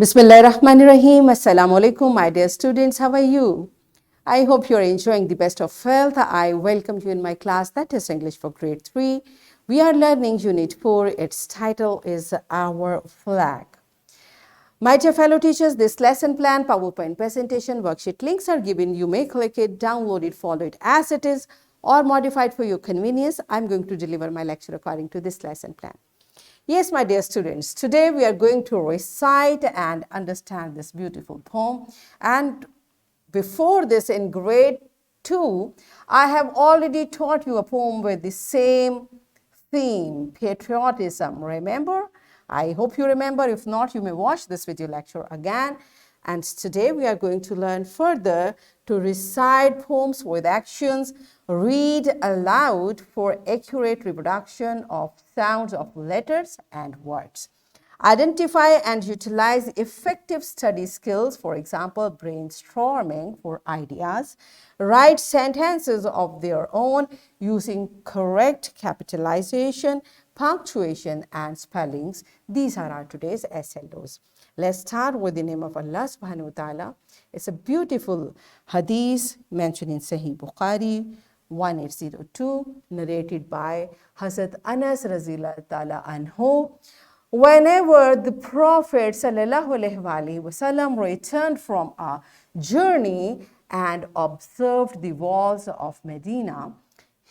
Bismillahirrahmanirrahim. Assalamu alaikum, my dear students. How are you? I hope you're enjoying the best of health. I welcome you in my class, that is English for grade 3. We are learning Unit 4. Its title is Our Flag. My dear fellow teachers, this lesson plan, PowerPoint presentation, worksheet links are given. You may click it, download it, follow it as it is, or modify it for your convenience. I'm going to deliver my lecture according to this lesson plan. Yes, my dear students, today we are going to recite and understand this beautiful poem. And before this, in grade 2, I have already taught you a poem with the same theme, patriotism. Remember? I hope you remember. If not, you may watch this video lecture again. And today we are going to learn further to recite poems with actions, read aloud for accurate reproduction of sounds of letters and words. Identify and utilize effective study skills, for example, brainstorming for ideas. Write sentences of their own using correct capitalization, punctuation, and spellings. These are our today's SLOs. Let's start with the name of Allah subhanahu wa ta'ala. It's a beautiful hadith mentioned in Sahih Bukhari 1802, narrated by Hazrat Anas Razila ta'ala anhu. Whenever the Prophet ﷺ returned from a journey and observed the walls of Medina,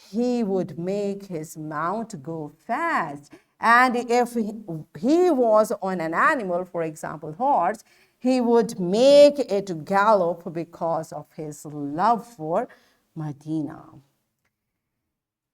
he would make his mount go fast. And if he was on an animal, for example, horse, he would make it gallop because of his love for Medina.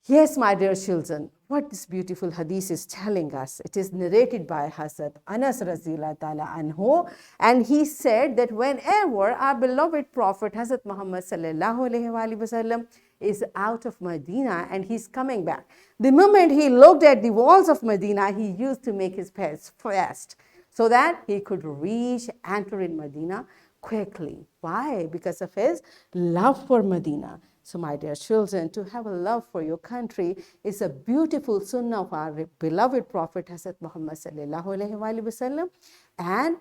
Yes, my dear children, what this beautiful hadith is telling us, it is narrated by Hazrat Anas Razila Ta'ala Anhu, and he said that whenever our beloved Prophet Hazrat Muhammad Sallallahu Alaihi Wasallam is out of Medina and he's coming back, the moment he looked at the walls of Medina, he used to make his pace fast so that he could enter in Medina quickly. Why? Because of his love for Medina. So, my dear children, to have a love for your country is a beautiful sunnah of our beloved Prophet Hazrat Muhammad Sallallahu Alaihi Wasallam, and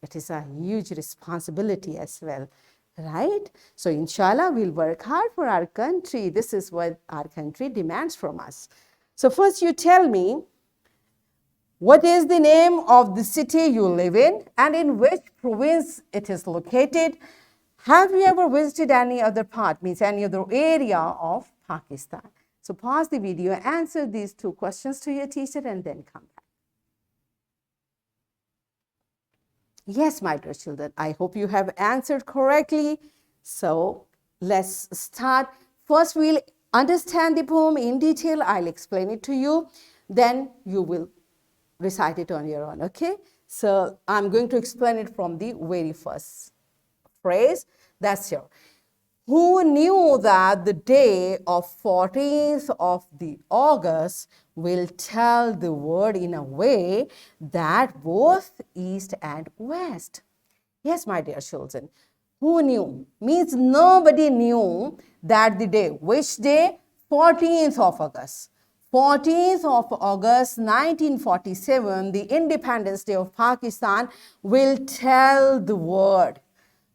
it is a huge responsibility as well, right? So, inshallah, we'll work hard for our country. This is what our country demands from us. So, first you tell me, what is the name of the city you live in which province it is located? Have you ever visited any other part, means any other area of Pakistan? So pause the video, answer these two questions to your teacher and then come back. Yes, my dear children, I hope you have answered correctly. So let's start. First, we'll understand the poem in detail. I'll explain it to you. Then you will recite it on your own, okay? So I'm going to explain it from the very first phrase. That's here. Who knew that the day of 14th of the August will tell the world in a way that both East and West? Yes, my dear children. Who knew? Means nobody knew that the day. Which day? 14th of August. 14th of August 1947, the Independence Day of Pakistan, will tell the world.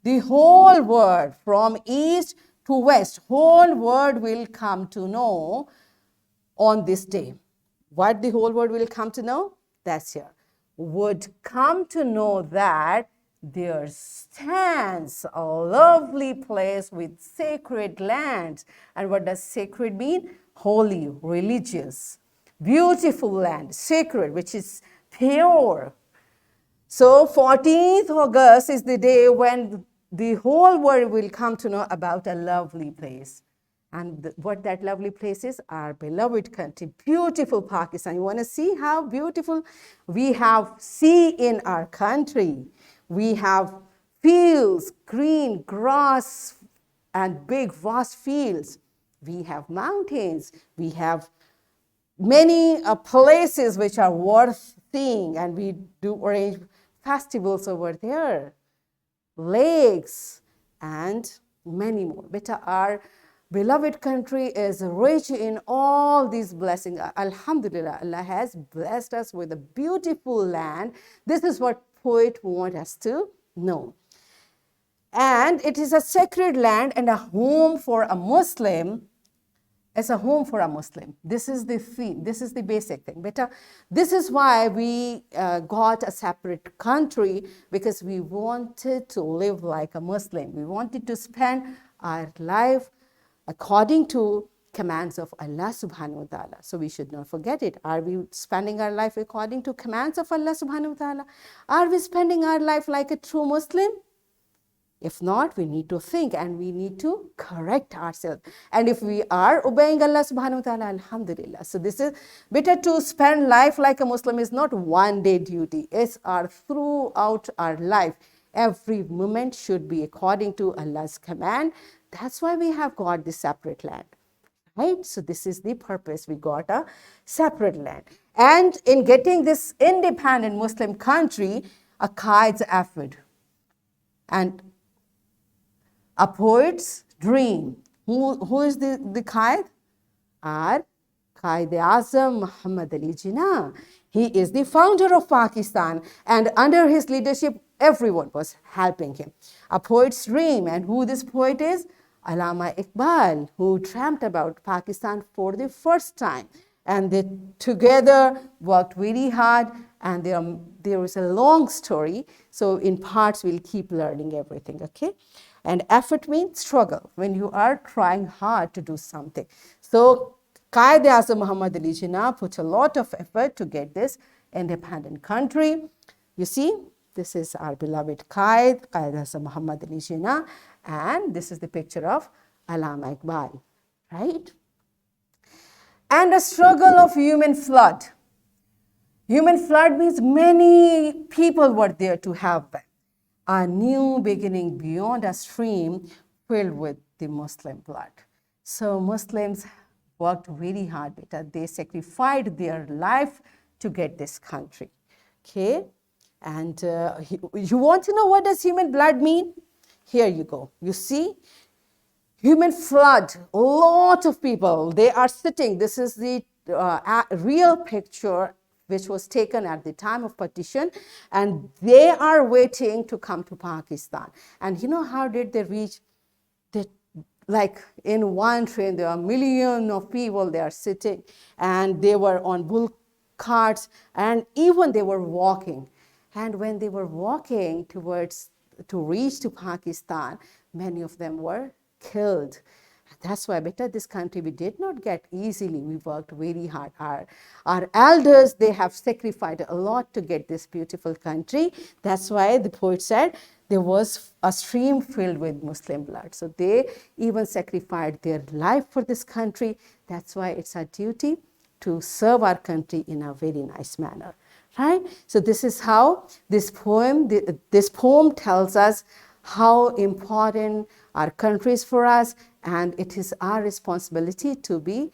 The whole world, from east to west, whole world will come to know on this day. What the whole world will come to know? That's here. Would come to know that there stands a lovely place with sacred lands. And what does sacred mean? Holy, religious, beautiful land, sacred, which is pure. So 14th August is the day when the whole world will come to know about a lovely place. And what that lovely place is? Our beloved country, beautiful Pakistan. You want to see how beautiful? We have sea in our country. We have fields, green grass, and big vast fields. We have mountains. We have many places which are worth seeing, and we do arrange festivals over there, lakes, and many more. But our beloved country is rich in all these blessings. Alhamdulillah, Allah has blessed us with a beautiful land. This is what poet want us to know. And it is a sacred land and a home for a Muslim. It's a home for a Muslim. This is the theme. This is the basic thing. But this is why we got a separate country, because we wanted to live like a Muslim. We wanted to spend our life according to commands of Allah subhanahu wa ta'ala. So we should not forget it. Are we spending our life according to commands of Allah subhanahu wa ta'ala? Are we spending our life like a true Muslim? If not, we need to think and we need to correct ourselves. And if we are obeying Allah subhanahu wa ta'ala, alhamdulillah. So this is better to spend life like a Muslim is not one day duty. It's our throughout our life. Every moment should be according to Allah's command. That's why we have got this separate land. Right? So this is the purpose. We got a separate land. And in getting this independent Muslim country, a qaid's effort and a poet's dream. Who is the qaid? Our Quaid-e-Azam Muhammad Ali Jinnah. He is the founder of Pakistan, and under his leadership, everyone was helping him. A poet's dream, and who this poet is? Allama Iqbal, who dreamt about Pakistan for the first time. And they together worked very hard, and there is a long story. So in parts, we'll keep learning everything, okay? And effort means struggle, when you are trying hard to do something. So Quaid-e-Azam Muhammad Ali Jinnah put a lot of effort to get this independent country. You see, this is our beloved Quaid-e-Azam Muhammad Ali Jinnah, and this is the picture of Allama Iqbal, right? And a struggle of human flood. Human flood means many people were there to help them. A new beginning beyond a stream filled with the Muslim blood. So Muslims worked very hard, because they sacrificed their life to get this country. Okay, and you want to know what does human blood mean? Here you go. You see, human flood, a lot of people, they are sitting. This is the real picture which was taken at the time of partition, and they are waiting to come to Pakistan. And you know how did they reach? Like in one train, there are millions of people, they are sitting, and they were on bull carts, and even they were walking. And when they were walking to reach to Pakistan, many of them were killed. That's why, beta, this country we did not get easily. We worked very hard. Our elders, they have sacrificed a lot to get this beautiful country. That's why the poet said there was a stream filled with Muslim blood. So they even sacrificed their life for this country. That's why it's our duty to serve our country in a very nice manner, right? So this is how this poem tells us how important our country is for us, and it is our responsibility to be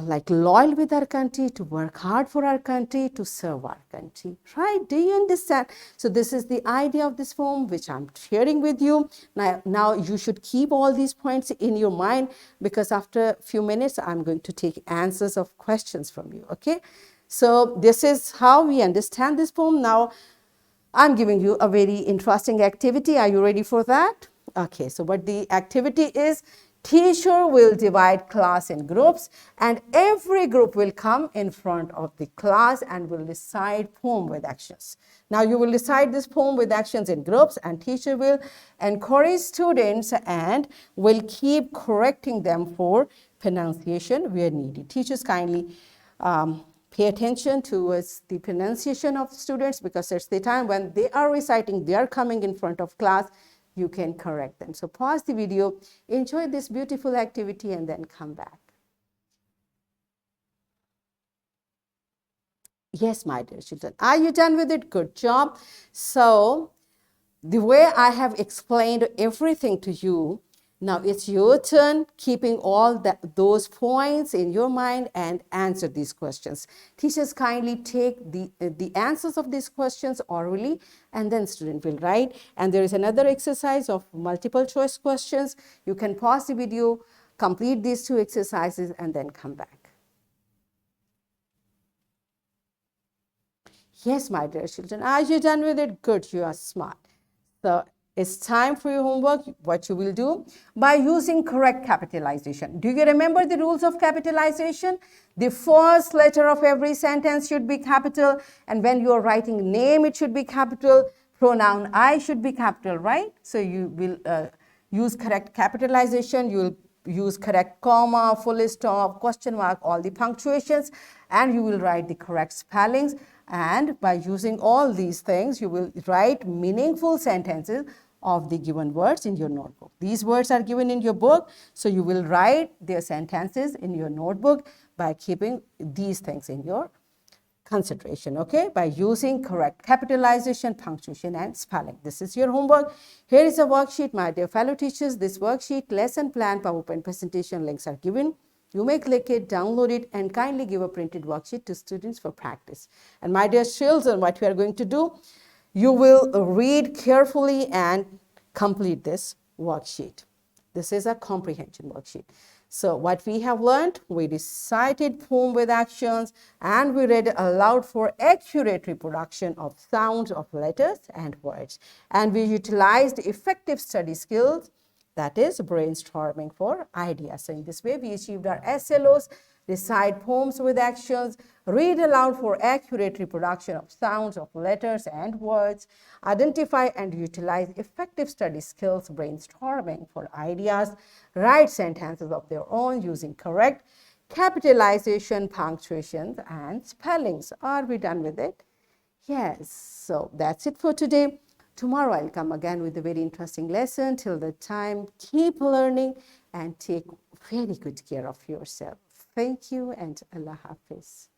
like loyal with our country, to work hard for our country, to serve our country, right? Do you understand? So this is the idea of this poem which I'm sharing with you. Now you should keep all these points in your mind, because after a few minutes I'm going to take answers of questions from you, okay? So this is how we understand this poem. Now I'm giving you a very interesting activity. Are you ready for that? Okay, so what the activity is, teacher will divide class in groups, and every group will come in front of the class and will recite poem with actions. Now you will recite this poem with actions in groups, and teacher will encourage students and will keep correcting them for pronunciation where needed. Teachers kindly pay attention towards the pronunciation of students, because it's the time when they are reciting, they are coming in front of class, you can correct them. So pause the video, enjoy this beautiful activity, and then come back. Yes, my dear children. Are you done with it? Good job. So the way I have explained everything to you, now it's your turn, keeping all those points in your mind, and answer these questions. Teachers kindly take the answers of these questions orally, and then student will write. And there is another exercise of multiple choice questions. You can pause the video, complete these two exercises, and then come back. Yes, my dear children. Are you done with it? Good, you are smart. So it's time for your homework. What you will do by using correct capitalization. Do you remember the rules of capitalization? The first letter of every sentence should be capital, and when you are writing name, it should be capital. Pronoun I should be capital, right? So you will use correct capitalization. You will use correct comma, full stop, question mark, all the punctuations, and you will write the correct spellings. And by using all these things, you will write meaningful sentences of the given words in your notebook. These words are given in your book, so you will write their sentences in your notebook by keeping these things in your consideration, okay, by using correct capitalization, punctuation, and spelling. This is your homework. Here is a worksheet, my dear fellow teachers. This worksheet, lesson plan, PowerPoint presentation links are given. You may click it, download it, and kindly give a printed worksheet to students for practice. And my dear children, what we are going to do, you will read carefully and complete this worksheet. This is a comprehension worksheet. So what we have learned, we recited poem with actions and we read aloud for accurate reproduction of sounds of letters and words. And we utilized effective study skills, that is brainstorming for ideas. So in this way, we achieved our SLOs, recite poems with actions, read aloud for accurate reproduction of sounds of letters and words, identify and utilize effective study skills, brainstorming for ideas, write sentences of their own using correct capitalization, punctuations, and spellings. Are we done with it? Yes. So that's it for today. Tomorrow I'll come again with a very interesting lesson. Till the time, keep learning and take very good care of yourself. Thank you and Allah Hafiz.